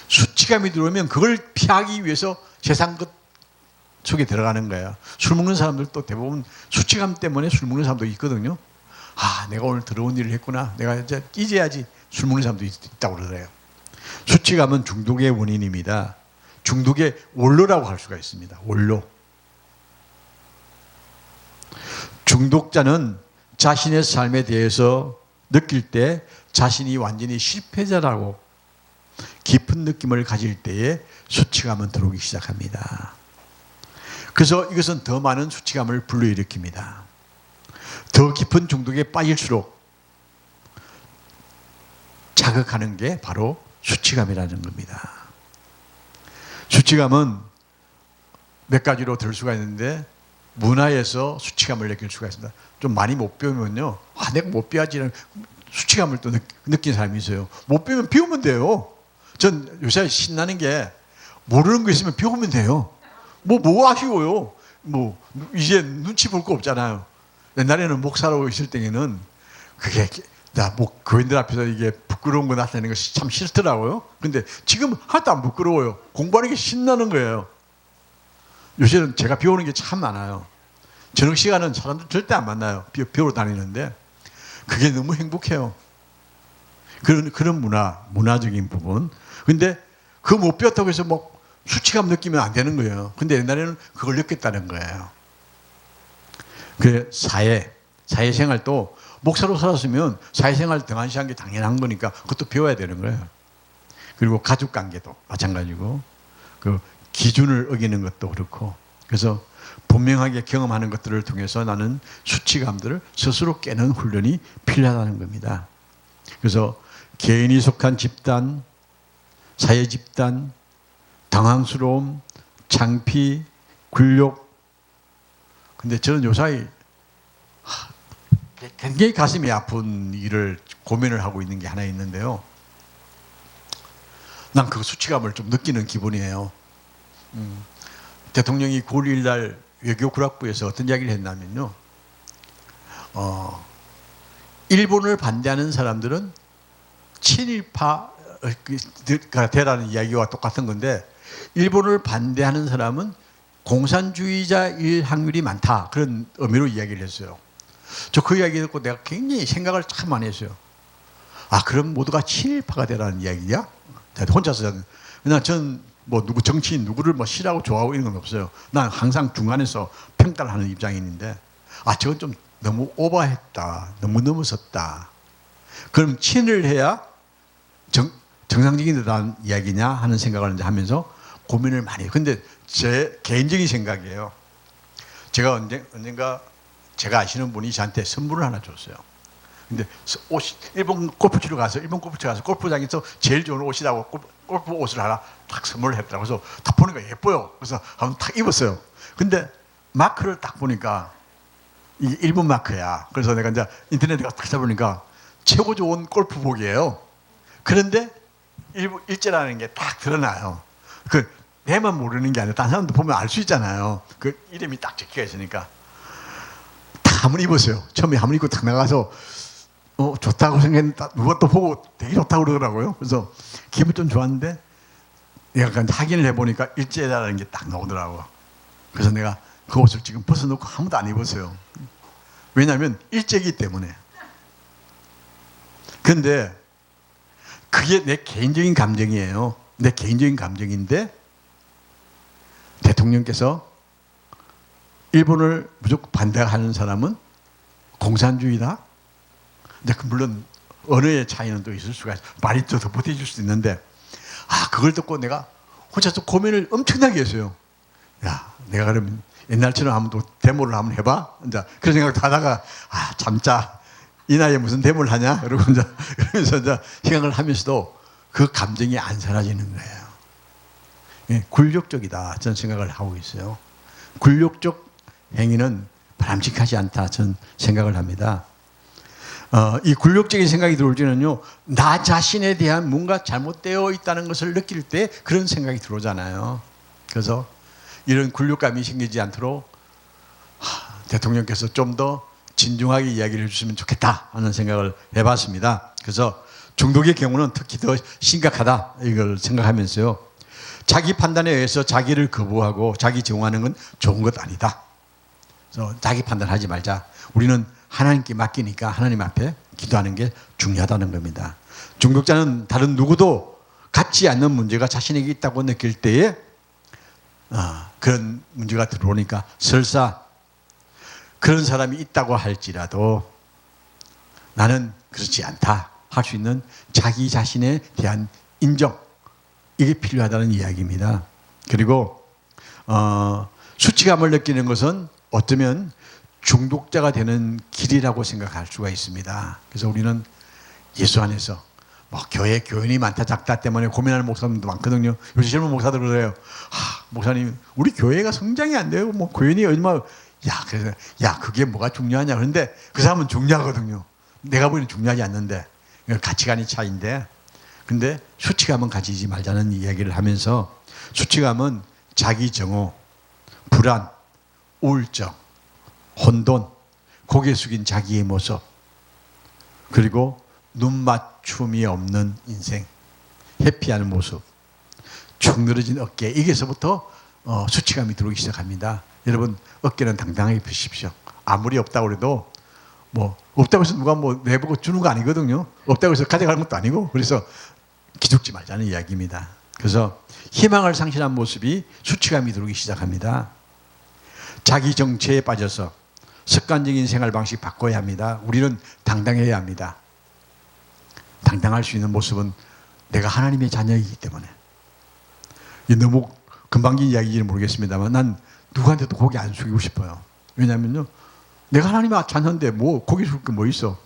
수치감이 들어오면 그걸 피하기 위해서 세상 것 속에 들어가는 거예요. 술 먹는 사람들도 대부분 수치감 때문에 술 먹는 사람도 있거든요. 아, 내가 오늘 더러운 일을 했구나, 내가 이제 잊어야지, 술 먹는 사람도 있다고 그러더래요. 수치감은 중독의 원인입니다. 중독의 원로라고 할 수가 있습니다. 원로. 중독자는 자신의 삶에 대해서 느낄 때 자신이 완전히 실패자라고 깊은 느낌을 가질 때에 수치감은 들어오기 시작합니다. 그래서 이것은 더 많은 수치감을 불러일으킵니다. 더 깊은 중독에 빠질수록 자극하는 게 바로 수치감이라는 겁니다. 수치감은 몇 가지로 들 수가 있는데, 문화에서 수치감을 느낄 수가 있습니다. 좀 많이 못 배우면요, 내가 못 배워야지는 수치감을 또 느끼는 사람이 있어요. 못 배우면 배우면 돼요. 전 요새 신나는 게, 모르는 거 있으면 배우면 돼요. 뭐 아쉬워요. 이제 눈치 볼 거 없잖아요. 옛날에는 목사로 있을 때에는 그게 교인들 앞에서 이게 부끄러운 거 나타내는 것이 참 싫더라고요. 근데 지금 하나도 안 부끄러워요. 공부하는 게 신나는 거예요. 요새는 제가 배우는 게 참 많아요. 저녁 시간은 사람들 절대 안 만나요. 배우러 다니는데 그게 너무 행복해요. 그런 문화적인 부분. 근데 그거 못 배웠다고 해서 뭐 수치감 느끼면 안 되는 거예요. 근데 옛날에는 그걸 느꼈다는 거예요. 그 사회생활도 목사로 살았으면 사회생활 등한시한 게 당연한 거니까 그것도 배워야 되는 거예요. 그리고 가족관계도 마찬가지고 그 기준을 어기는 것도 그렇고 그래서 분명하게 경험하는 것들을 통해서 나는 수치감들을 스스로 깨는 훈련이 필요하다는 겁니다. 그래서 개인이 속한 집단, 사회 집단, 당황스러움, 창피, 굴욕. 근데 저는 요사이 굉장히 가슴이 아픈 일을 고민을 하고 있는 게 하나 있는데요. 난 그 수치감을 좀 느끼는 기분이에요. 대통령이 9월 1일 날 외교구락부에서 어떤 이야기를 했냐면요. 일본을 반대하는 사람들은 친일파가 되라는 이야기와 똑같은 건데 일본을 반대하는 사람은 공산주의자일 확률이 많다. 그런 의미로 이야기를 했어요. 저 그 이야기 듣고 내가 굉장히 생각을 참 많이 했어요. 아, 그럼 모두가 친일파가 되라는 이야기냐? 혼자서. 그냥 전 뭐 누구 정치인 누구를 뭐 싫어하고 좋아하고 이런 건 없어요. 난 항상 중간에서 평가를 하는 입장인데 아, 저건 좀 너무 오버했다. 너무 넘어섰다. 그럼 친을 해야 정상적인 이야기냐 하는 생각을 이제 하면서 고민을 많이 해요. 근데 제 개인적인 생각이에요. 제가 언젠가 제가 아시는 분이 저한테 선물을 하나 줬어요. 근데 일본 골프장에 가서 골프장에서 제일 좋은 옷이라고 골프 옷을 하나 딱 선물을 했더라고요. 그래서 딱 보니까 예뻐요. 그래서 한번 딱 입었어요. 근데 마크를 딱 보니까 이게 일본 마크야. 그래서 내가 이제 인터넷에 딱 찾아보니까 최고 좋은 골프복이에요. 그런데 일제라는 게 딱 드러나요. 그 내만 모르는 게 아니라 다른 사람도 보면 알 수 있잖아요. 그 이름이 딱 적혀 있으니까. 딱 한번 입었어요. 처음에 한번 입고 딱 나가서 좋다고 생각했는데 누가 또 보고 되게 좋다고 그러더라고요. 그래서 기분 좀 좋았는데 내가 확인을 해보니까 일제라는 게 딱 나오더라고요. 그래서 내가 그 옷을 지금 벗어놓고 아무도 안 입었어요. 왜냐하면 일제이기 때문에. 근데 그게 내 개인적인 감정이에요. 내 개인적인 감정인데 대통령께서 일본을 무조건 반대하는 사람은 공산주의다? 근데 물론 언어의 차이는 또 있을 수가 있어요. 말이 더 보태질 수도 있는데 그걸 듣고 내가 혼자서 고민을 엄청나게 했어요. 야, 내가 그러면 옛날처럼 한번 또 데모를 한번 해봐? 이제 그런 생각도 하다가 참자. 이 나이에 무슨 데모를 하냐? 그러고 그러면서 이제 생각을 하면서도 그 감정이 안 사라지는 거예요. 예, 굴욕적이다. 저는 생각을 하고 있어요. 굴욕적 행위는 바람직하지 않다. 저는 생각을 합니다. 이 굴욕적인 생각이 들어올 때는요, 나 자신에 대한 뭔가 잘못되어 있다는 것을 느낄 때 그런 생각이 들어오잖아요. 그래서 이런 굴욕감이 생기지 않도록 대통령께서 좀 더 진중하게 이야기를 해주시면 좋겠다 하는 생각을 해봤습니다. 그래서 중독의 경우는 특히 더 심각하다 이걸 생각하면서요. 자기 판단에 의해서 자기를 거부하고 자기 정하는 건 좋은 것 아니다. 그래서 자기 판단하지 말자. 우리는 하나님께 맡기니까 하나님 앞에 기도하는 게 중요하다는 겁니다. 중독자는 다른 누구도 갖지 않는 문제가 자신에게 있다고 느낄 때에 그런 문제가 들어오니까 설사 그런 사람이 있다고 할지라도 나는 그렇지 않다 할 수 있는 자기 자신에 대한 인정, 이게 필요하다는 이야기입니다. 그리고 수치감을 느끼는 것은 어쩌면 중독자가 되는 길이라고 생각할 수가 있습니다. 그래서 우리는 예수 안에서 교회 교인이 많다 작다 때문에 고민하는 목사님도 많거든요. 요새 젊은 목사들 그래요. 목사님 우리 교회가 성장이 안 돼요. 교인이 얼마 그래서 그게 뭐가 중요하냐. 그런데 그 사람은 중요하거든요. 내가 보기에는 중요하지 않는데 가치관의 차이인데, 근데 수치감은 가지지 말자는 이야기를 하면서 수치감은 자기 정오, 불안, 우울증, 혼돈, 고개 숙인 자기의 모습, 그리고 눈 맞춤이 없는 인생, 회피하는 모습, 축 늘어진 어깨, 여기서부터 수치감이 들어오기 시작합니다. 여러분, 어깨는 당당하게 펴십시오. 아무리 없다고 해도 뭐 없다고 해서 누가 뭐 내보고 주는 거 아니거든요. 없다고 해서 가져가는 것도 아니고, 그래서 기죽지 말자는 이야기입니다. 그래서 희망을 상실한 모습이 수치감이 들어오기 시작합니다. 자기 정체에 빠져서 습관적인 생활 방식 바꿔야 합니다. 우리는 당당해야 합니다. 당당할 수 있는 모습은 내가 하나님의 자녀이기 때문에. 너무 금방진 이야기인지는 모르겠습니다만 난 누구한테도 고개 안 숙이고 싶어요. 왜냐하면요, 내가 하나님의 자녀인데 뭐 고개 숙일 게 뭐 있어.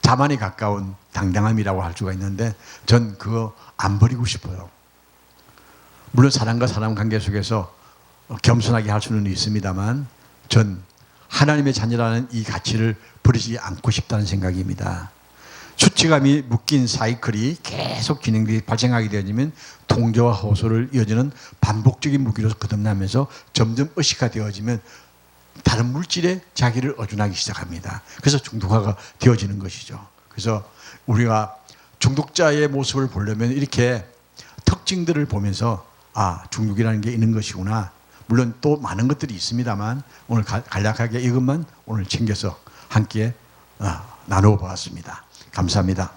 자만에 가까운 당당함이라고 할 수가 있는데 전 그거 안 버리고 싶어요. 물론 사람과 사람 관계 속에서 겸손하게 할 수는 있습니다만 전 하나님의 자녀라는 이 가치를 버리지 않고 싶다는 생각입니다. 수치감이 묶인 사이클이 계속 발생하게 되어지면 동조와 호소를 이어지는 반복적인 무기로 거듭나면서 점점 의식화 되어지면 다른 물질에 자기를 의존하기 시작합니다. 그래서 중독화가 되어지는 것이죠. 그래서 우리가 중독자의 모습을 보려면 이렇게 특징들을 보면서 아, 중독이라는 게 있는 것이구나. 물론 또 많은 것들이 있습니다만 오늘 간략하게 이것만 오늘 챙겨서 함께 나누어 보았습니다. 감사합니다.